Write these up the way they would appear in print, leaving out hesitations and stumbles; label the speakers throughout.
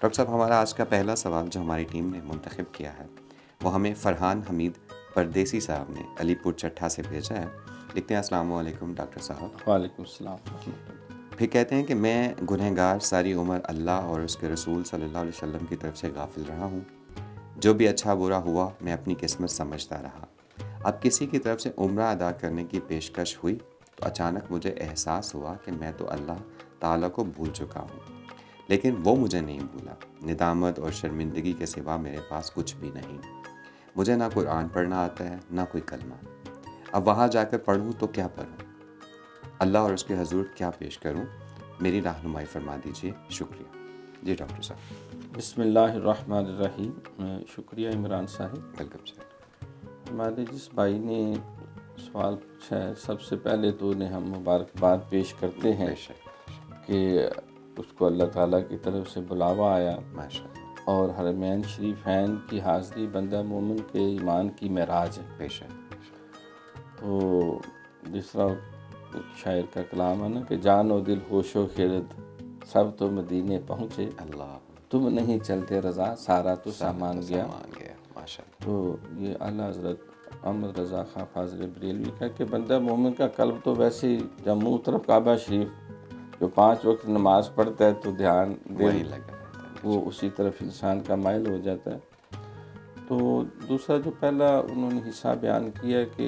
Speaker 1: Doctor صاحب، ہمارا آج کا پہلا سوال جو ہماری ٹیم نے منتخب کیا ہے وہ ہمیں فرحان حمید پردیسی صاحب نے علی پور چٹھا سے بھیجا ہے۔ لکھتے ہیں السلام علیکم ڈاکٹر صاحب۔
Speaker 2: وعلیکم السلام ورحمۃ اللہ۔
Speaker 1: پھر کہتے ہیں کہ میں گنہگار ساری عمر اللہ اور اس کے رسول صلی اللہ علیہ وسلم کی طرف سے غافل رہا ہوں۔ جو بھی اچھا برا ہوا میں اپنی قسمت سمجھتا رہا۔ اب کسی کی طرف سے عمرہ ادا کرنے کی پیشکش ہوئی تو اچانک مجھے احساس ہوا کہ میں تو اللہ تعالیٰ کو بھول چکا ہوں، لیکن وہ مجھے نہیں بھولا۔ ندامت اور شرمندگی کے سوا میرے پاس کچھ بھی نہیں۔ مجھے نہ قرآن پڑھنا آتا ہے نہ کوئی کلمہ۔ اب وہاں جا کر پڑھوں تو کیا پڑھوں؟ اللہ اور اس کے حضور کیا پیش کروں؟ میری رہنمائی فرما دیجیے، شکریہ۔ جی ڈاکٹر صاحب۔
Speaker 2: بسم اللہ الرحمن الرحیم۔ شکریہ عمران صاحب۔
Speaker 1: Welcome sir.
Speaker 2: ہمارے جس بھائی نے سوال پوچھا ہے، سب سے پہلے تو انہیں ہم مبارکباد پیش کرتے ہیں کہ اس کو اللہ تعالیٰ کی طرف سے بلاوا آیا
Speaker 1: ماشاء اللہ۔
Speaker 2: اور حرمین شریفین کی حاضری بندہ مومن کے ایمان کی معراج ہے۔
Speaker 1: بے شک۔
Speaker 2: تو جس طرح شاعر کا کلام ہے نا کہ جان و دل ہوش و خرد سب تو مدینے پہنچے،
Speaker 1: اللہ
Speaker 2: تم نہیں چلتے رضا سارا تو سامان گیا۔
Speaker 1: ماشاء اللہ۔
Speaker 2: تو یہ اعلیٰ حضرت احمد رضا خان فاضل بریلوی کا کہ بندہ مومن کا قلب تو ویسے ہی جب منہ طرف کعبہ شریف جو 5 وقت نماز پڑھتا ہے تو دھیان
Speaker 1: وہی
Speaker 2: دل
Speaker 1: لگا رہتا ہے۔
Speaker 2: وہ اسی طرف انسان کا مائل ہو جاتا ہے۔ تو دوسرا جو پہلا انہوں نے حصہ بیان کیا کہ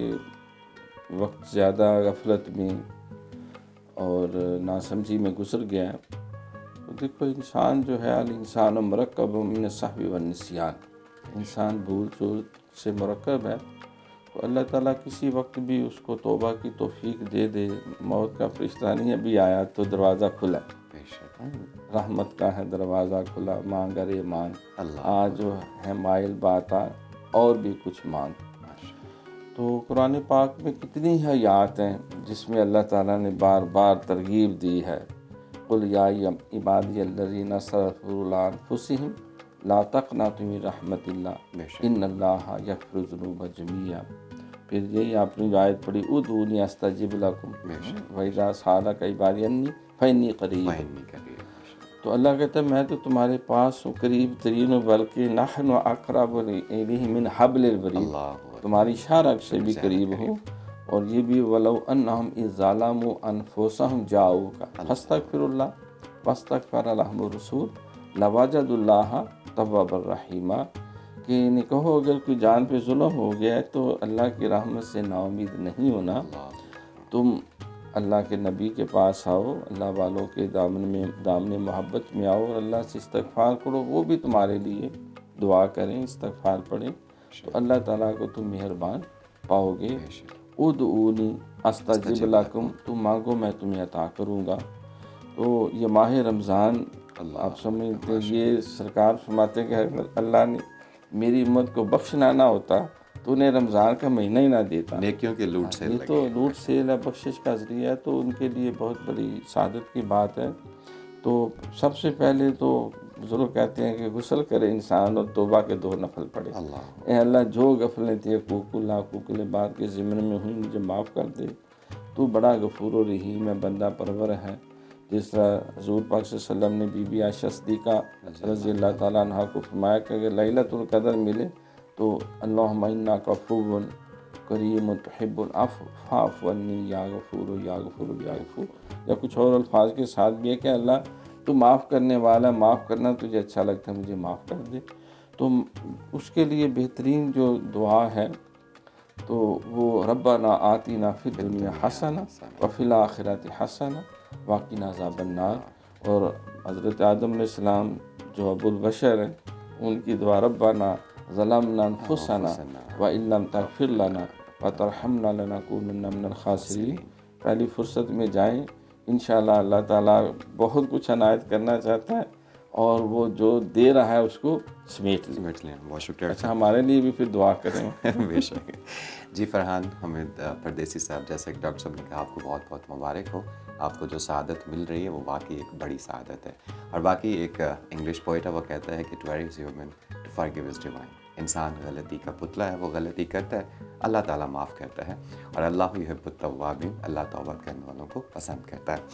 Speaker 2: وقت زیادہ غفلت میں اور ناسمجھی میں گزر گیا ہے، تو دیکھو انسان جو ہے الانسان مرکب من السہو والنسیان، انسان بھول چوک سے مرکب ہے۔ تو اللہ تعالیٰ کسی وقت بھی اس کو توبہ کی توفیق دے دے، موت کا فرشتہ نہیں ابھی آیا تو دروازہ کھلا،
Speaker 1: بے شک۔
Speaker 2: رحمت کا ہے دروازہ کھلا، مانگ ارے مانگ،
Speaker 1: اللہ
Speaker 2: آج جو ہے مائل بات آ اور بھی کچھ مانگ۔ تو قرآن پاک میں کتنی ہی آیات ہیں جس میں اللہ تعالیٰ نے بار بار ترغیب دی ہے۔ قل یا عبادی الذین اسرفوا علی انفسہم لا تقنطوا من رحمت اللہ ان اللہ یغفر الذنوب جميعا۔ پھر یہی آپ نے جو آیت پڑھی ادعونی استجب لکم واذا سألک عبادی انی فانی قریب۔ تو اللہ کہتا ہے میں تو تمہارے پاس ہوں، قریب ترین ہوں، بلکہ نحن اقرب الیہ من حبل الورید، تمہاری شارک سے بھی قریب ہوں۔ اور یہ بھی ولو انہم اذ ظلموا انفسہم جاؤک فاستغفروا اللہ واستغفر لہم الرسول لوجدوا اللہ توابا رحیما، کہ انہیں کہو اگر کوئی جان پہ ظلم ہو گیا ہے تو اللہ کی رحمت سے نا امید نہیں ہونا، تم اللہ کے نبی کے پاس آؤ، اللہ والوں کے دامن محبت میں آؤ اور اللہ سے استغفار کرو، وہ بھی تمہارے لیے دعا کریں، استغفار پڑھیں، تو اللہ تعالیٰ کو تم مہربان پاؤ گے۔ ادعونی استجب لکم، تم مانگو میں تمہیں عطا کروں گا۔ تو یہ ماہ رمضان آپ سمجھتے ہیں، یہ سرکار فرماتے ہیں کہ اگر اللہ نے میری امت کو بخشنا نہ ہوتا تو انہیں رمضان کا مہینہ ہی نہ دیتا۔
Speaker 1: نیکیوں کے لوٹ سیل
Speaker 2: یہ تو لوٹ سیل ہے، بخشش کا ذریعہ ہے، تو ان کے لیے بہت بڑی سعادت کی بات ہے۔ تو سب سے پہلے تو بزرگ کہتے ہیں کہ غسل کرے انسان اور توبہ کے 2 نفل پڑھے۔ اے اللہ جو غفلیں تھی حقوق اللہ حقوق العباد کے ضمن میں ہوئی مجھے معاف کر دے، تو بڑا غفور و رحیم ہے، بندہ پرور ہے۔ جس طرح حضور پاک صلی اللہ علیہ وسلم نے بی بی عائشہ صدیقہ رضی اللہ تعالیٰ عنہ کو فرمایا کہ اگر لیلۃ القدر ملے تو اللہم انک عفو کریم تحب العفو فاعف عنی یا غفور یا غفور یا غفور، یا کچھ اور الفاظ کے ساتھ بھی ہے کہ اللہ تو معاف کرنے والا، معاف کرنا تجھے اچھا لگتا ہے، مجھے معاف کر دے۔ تو اس کے لیے بہترین جو دعا ہے تو وہ ربنا آتنا فی الدنیا حسنہ وفی الآخرۃ حسنہ وقنا عذاب النار۔ اور حضرت آدم علیہ السلام جو ابو البشر ہیں، ان کی دعا ربنا ظلمنا انفسنا وان لم تغفر لنا وترحمنا لنکونن من الخاسرین۔ پہلی فرصت میں جائیں، انشاءاللہ اللہ تعالیٰ بہت کچھ عنایت کرنا چاہتا ہے اور وہ جو دے رہا ہے اس کو سمیٹ
Speaker 1: لیں۔ بہت شکریہ۔
Speaker 2: اچھا ہمارے لیے بھی پھر دعا کریں۔
Speaker 1: بے شک۔ جی فرحان حمید پردیسی صاحب، جیسے کہ ڈاکٹر صاحب نے کہا، آپ کو بہت بہت مبارک ہو۔ آپ کو جو سعادت مل رہی ہے وہ واقعی ایک بڑی سعادت ہے۔ اور باقی ایک انگلش پوئٹ ہے، وہ کہتا ہے کہ to err is human to forgive is divine. انسان غلطی کا پتلا ہے، وہ غلطی کرتا ہے، اللہ تعالیٰ معاف کرتا ہے، اور اللہ یحب التوابین، اللہ توبہ کرنے والوں کو پسند کرتا ہے۔